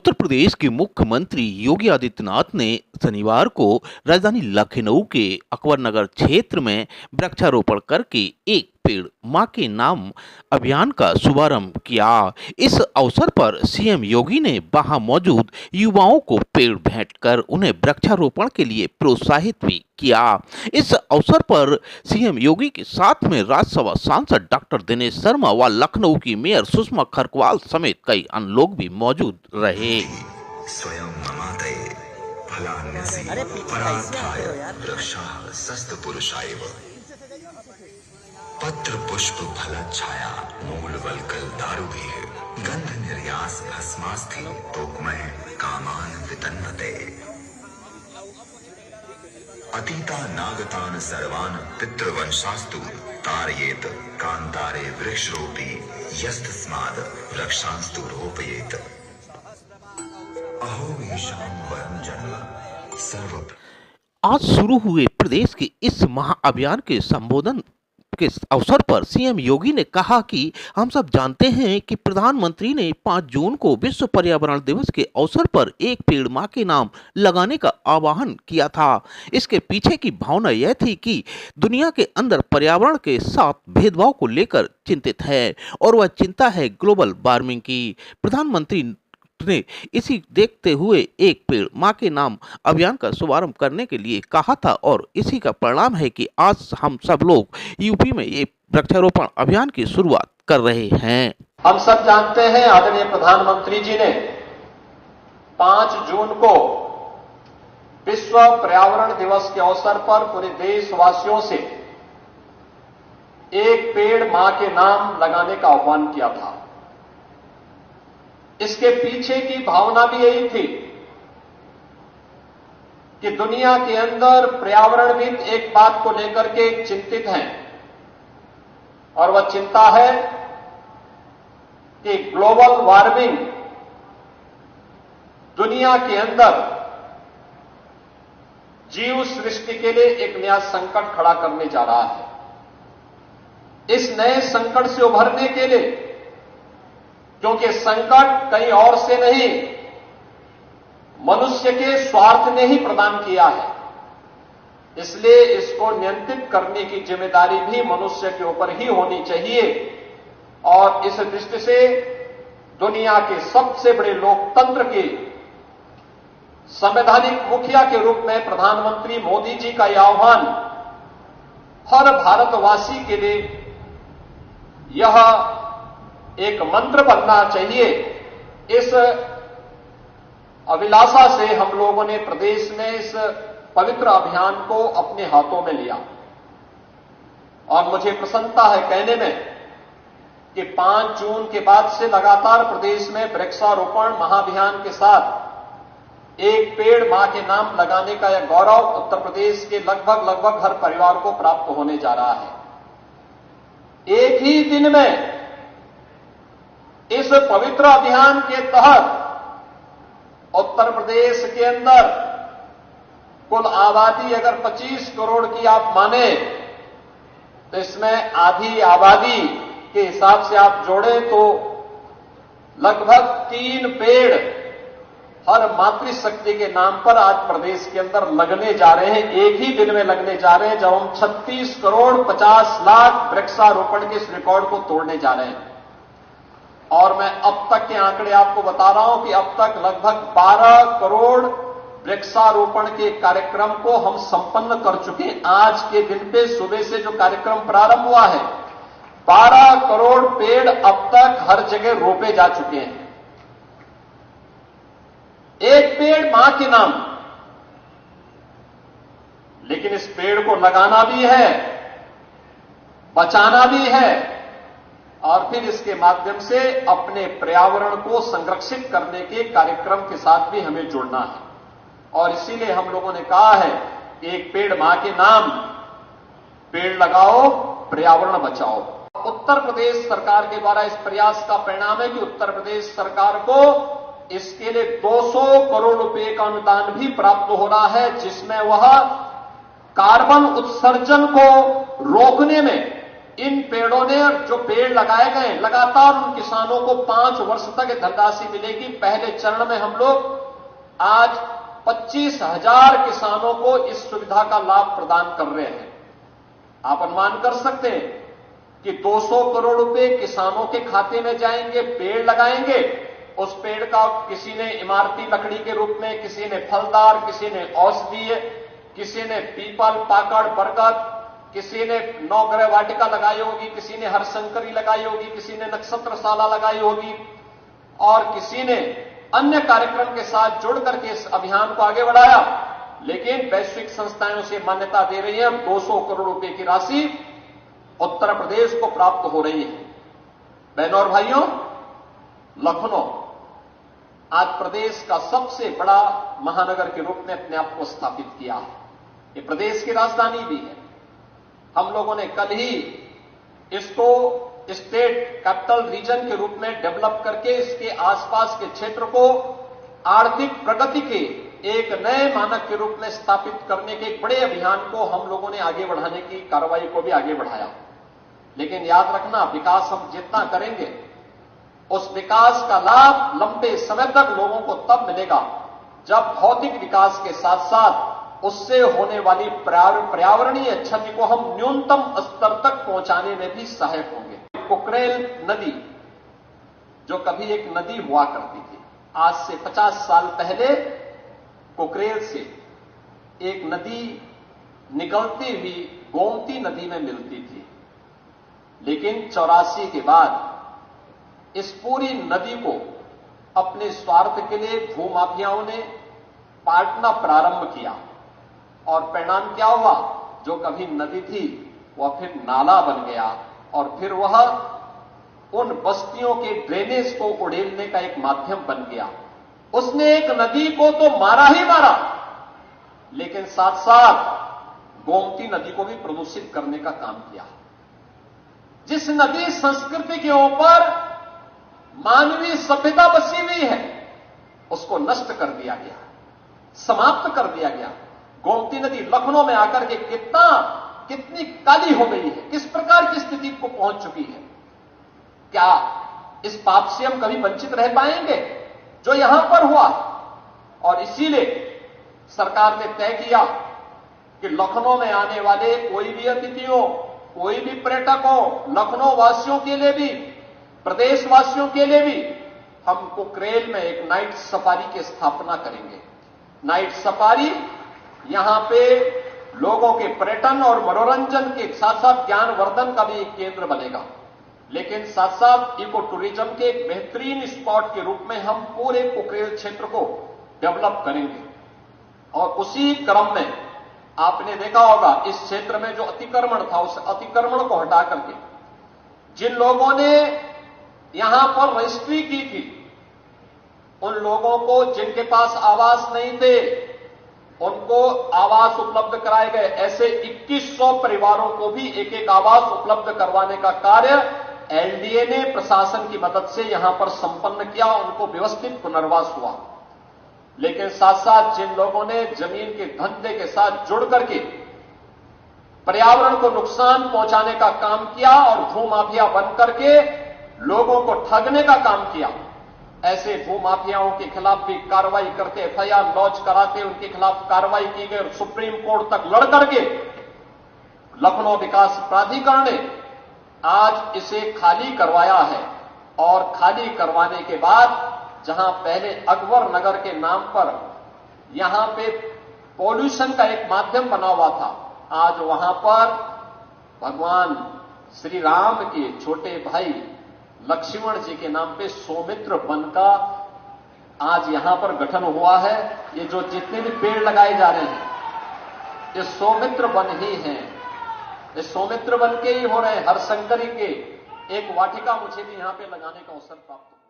उत्तर प्रदेश के मुख्यमंत्री योगी आदित्यनाथ ने शनिवार को राजधानी लखनऊ के अकबर नगर क्षेत्र में वृक्षारोपण करके एक पेड़ मां के नाम अभियान का शुभारंभ किया। इस अवसर पर सीएम योगी ने वहां मौजूद युवाओं को पेड़ भेंट कर उन्हें वृक्षारोपण के लिए प्रोत्साहित भी किया। इस अवसर पर सीएम योगी के साथ में राज्यसभा सांसद डॉक्टर दिनेश शर्मा व लखनऊ की मेयर सुषमा खरकवाल समेत कई अन्य लोग भी मौजूद रहे। स्वयं ममादये फलान्यसि परार्थाय वृक्षः सस्तपुरुषाय पत्र पुष्प फल छाया मूलवल्कल दारुभिः गंध निर्यास भस्मास्थि तोक्मय कामान वितन्वते अतीता नागतान सर्वान पितृवंशास्तु तारयेत कांतारे वृक्षरोपी यस्तस्माद् वृक्षांस्तु रोपयेत अहो ईशान वरम जन्म सर्व। आज शुरू हुए प्रदेश के इस महाअभियान के संबोधन के अवसर पर सीएम योगी ने कहा कि हम सब जानते हैं कि प्रधानमंत्री ने 5 जून को विश्व पर्यावरण दिवस के अवसर पर एक पेड़ मां के नाम लगाने का आह्वान किया था। इसके पीछे की भावना यह थी कि दुनिया के अंदर पर्यावरण के साथ भेदभाव को लेकर चिंतित है और वह चिंता है ग्लोबल वार्मिंग की। प्रधानमंत्री ने इसी देखते हुए एक पेड़ मां के नाम अभियान का शुभारंभ करने के लिए कहा था और इसी का परिणाम है कि आज हम सब लोग यूपी में ये वृक्षारोपण अभियान की शुरुआत कर रहे हैं। हम सब जानते हैं आदरणीय प्रधानमंत्री जी ने 5 जून को विश्व पर्यावरण दिवस के अवसर पर पूरे देशवासियों से एक पेड़ मां के नाम लगाने का आह्वान किया था। इसके पीछे की भावना भी यही थी कि दुनिया के अंदर पर्यावरणविद एक बात को लेकर के चिंतित हैं और वह चिंता है कि ग्लोबल वार्मिंग दुनिया के अंदर जीव सृष्टि के लिए एक नया संकट खड़ा करने जा रहा है। इस नए संकट से उभरने के लिए, क्योंकि संकट कहीं और से नहीं मनुष्य के स्वार्थ ने ही प्रदान किया है, इसलिए इसको नियंत्रित करने की जिम्मेदारी भी मनुष्य के ऊपर ही होनी चाहिए। और इस दृष्टि से दुनिया के सबसे बड़े लोकतंत्र के संवैधानिक मुखिया के रूप में प्रधानमंत्री मोदी जी का यह आह्वान हर भारतवासी के लिए यह एक मंत्र बनना चाहिए। इस अभिलाषा से हम लोगों ने प्रदेश में इस पवित्र अभियान को अपने हाथों में लिया और मुझे प्रसन्नता है कहने में कि 5 जून के बाद से लगातार प्रदेश में वृक्षारोपण महाअभियान के साथ एक पेड़ मां के नाम लगाने का यह गौरव उत्तर प्रदेश के लगभग हर परिवार को प्राप्त होने जा रहा है। एक ही दिन में इस पवित्र अभियान के तहत उत्तर प्रदेश के अंदर कुल आबादी अगर 25 करोड़ की आप माने तो इसमें आधी आबादी के हिसाब से आप जोड़ें तो लगभग 3 पेड़ हर मातृशक्ति के नाम पर आज प्रदेश के अंदर लगने जा रहे हैं। एक ही दिन में लगने जा रहे हैं जब हम 36 करोड़ 50 लाख वृक्षारोपण के इस रिकॉर्ड को तोड़ने जा रहे हैं। और मैं अब तक के आंकड़े आपको बता रहा हूं कि अब तक लगभग 12 करोड़ वृक्षारोपण के कार्यक्रम को हम संपन्न कर चुके हैं। आज के दिन पे सुबह से जो कार्यक्रम प्रारंभ हुआ है 12 करोड़ पेड़ अब तक हर जगह रोपे जा चुके हैं। एक पेड़ मां के नाम, लेकिन इस पेड़ को लगाना भी है, बचाना भी है और फिर इसके माध्यम से अपने पर्यावरण को संरक्षित करने के कार्यक्रम के साथ भी हमें जुड़ना है। और इसीलिए हम लोगों ने कहा है कि एक पेड़ मां के नाम, पेड़ लगाओ पर्यावरण बचाओ। उत्तर प्रदेश सरकार के द्वारा इस प्रयास का परिणाम है कि उत्तर प्रदेश सरकार को इसके लिए 200 करोड़ रुपए का अनुदान भी प्राप्त हो रहा है, जिसमें वह कार्बन उत्सर्जन को रोकने में इन पेड़ों ने, जो पेड़ लगाए गए, लगातार उन किसानों को 5 वर्ष तक धनराशि मिलेगी। पहले चरण में हम लोग आज 25,000 किसानों को इस सुविधा का लाभ प्रदान कर रहे हैं। आप अनुमान कर सकते हैं कि 200 करोड़ रुपए किसानों के खाते में जाएंगे, पेड़ लगाएंगे। उस पेड़ का किसी ने इमारती लकड़ी के रूप में, किसी ने फलदार, किसी ने औषधीय, किसी ने पीपल, पाकड़, बरगद, किसी ने नवग्रह वाटिका लगाई होगी, किसी ने हरशंकरी लगाई होगी, किसी ने नक्षत्रशाला लगाई होगी और किसी ने अन्य कार्यक्रम के साथ जुड़ करके इस अभियान को आगे बढ़ाया। लेकिन वैश्विक संस्थाएं उसे मान्यता दे रही हैं। 200 करोड़ रुपए की राशि उत्तर प्रदेश को प्राप्त हो रही है। बहनों और भाइयों, लखनऊ आज प्रदेश का सबसे बड़ा महानगर के रूप में अपने आप को स्थापित किया है। ये प्रदेश की राजधानी भी है। हम लोगों ने कल ही इसको स्टेट कैपिटल रीजन के रूप में डेवलप करके इसके आसपास के क्षेत्र को आर्थिक प्रगति के एक नए मानक के रूप में स्थापित करने के एक बड़े अभियान को हम लोगों ने आगे बढ़ाने की कार्रवाई को भी आगे बढ़ाया। लेकिन याद रखना, विकास हम जितना करेंगे उस विकास का लाभ लंबे समय तक लोगों को तब मिलेगा जब भौतिक विकास के साथ साथ उससे होने वाली पर्यावरणीय क्षति को हम न्यूनतम स्तर तक पहुंचाने में भी सहायक होंगे। कुकरेल नदी, जो कभी एक नदी हुआ करती थी, आज से 50 साल पहले कुकरेल से एक नदी निकलती हुई गोमती नदी में मिलती थी। लेकिन 84 के बाद इस पूरी नदी को अपने स्वार्थ के लिए भूमाफियाओं ने पाटना प्रारंभ किया और परिणाम क्या हुआ? जो कभी नदी थी वह फिर नाला बन गया और फिर वह उन बस्तियों के ड्रेनेज को उड़ेलने का एक माध्यम बन गया। उसने एक नदी को तो मारा ही मारा, लेकिन साथ साथ गोमती नदी को भी प्रदूषित करने का काम किया। जिस नदी संस्कृति के ऊपर मानवीय सभ्यता बसी हुई है, उसको नष्ट कर दिया गया, समाप्त कर दिया गया। गोमती नदी लखनऊ में आकर के कितनी काली हो गई है, किस प्रकार की स्थिति को पहुंच चुकी है। क्या इस पाप से हम कभी वंचित रह पाएंगे जो यहां पर हुआ? और इसीलिए सरकार ने तय किया कि लखनऊ में आने वाले कोई भी अतिथियों, कोई भी पर्यटक हो, लखनऊ वासियों के लिए भी, प्रदेशवासियों के लिए भी हम कुकरेल में एक नाइट सफारी की स्थापना करेंगे। नाइट सफारी यहां पे लोगों के पर्यटन और मनोरंजन के साथ साथ ज्ञानवर्धन का भी एक केंद्र बनेगा। लेकिन साथ साथ इको टूरिज्म के एक बेहतरीन स्पॉट के रूप में हम पूरे कुकरेल क्षेत्र को डेवलप करेंगे। और उसी क्रम में आपने देखा होगा इस क्षेत्र में जो अतिक्रमण था, उस अतिक्रमण को हटा करके जिन लोगों ने यहां पर रजिस्ट्री की थी, उन लोगों को जिनके पास आवास नहीं थे, उनको आवास उपलब्ध कराए गए। ऐसे 2100 परिवारों को भी एक एक आवास उपलब्ध करवाने का कार्य एलडीए ने प्रशासन की मदद से यहां पर संपन्न किया, उनको व्यवस्थित पुनर्वास हुआ। लेकिन साथ साथ जिन लोगों ने जमीन के धंधे के साथ जुड़ करके पर्यावरण को नुकसान पहुंचाने का काम किया और भूमाफिया बन करके लोगों को ठगने का काम किया, ऐसे भूमाफियाओं के खिलाफ भी कार्रवाई करते, एफआईआर लॉन्च कराते, उनके खिलाफ कार्रवाई की गई और सुप्रीम कोर्ट तक लड़ करके लखनऊ विकास प्राधिकरण ने आज इसे खाली करवाया है। और खाली करवाने के बाद जहां पहले अकबर नगर के नाम पर यहां पे पॉल्यूशन का एक माध्यम बना हुआ था, आज वहां पर भगवान श्री राम के छोटे भाई लक्ष्मण जी के नाम पे सौमित्र वन का आज यहां पर गठन हुआ है। ये जो जितने भी पेड़ लगाए जा रहे हैं, ये सौमित्र वन ही हैं। ये सौमित्र वन के ही हो रहे हैं। हरशंकरी के एक वाटिका मुझे भी यहां पे लगाने का अवसर प्राप्त हुआ।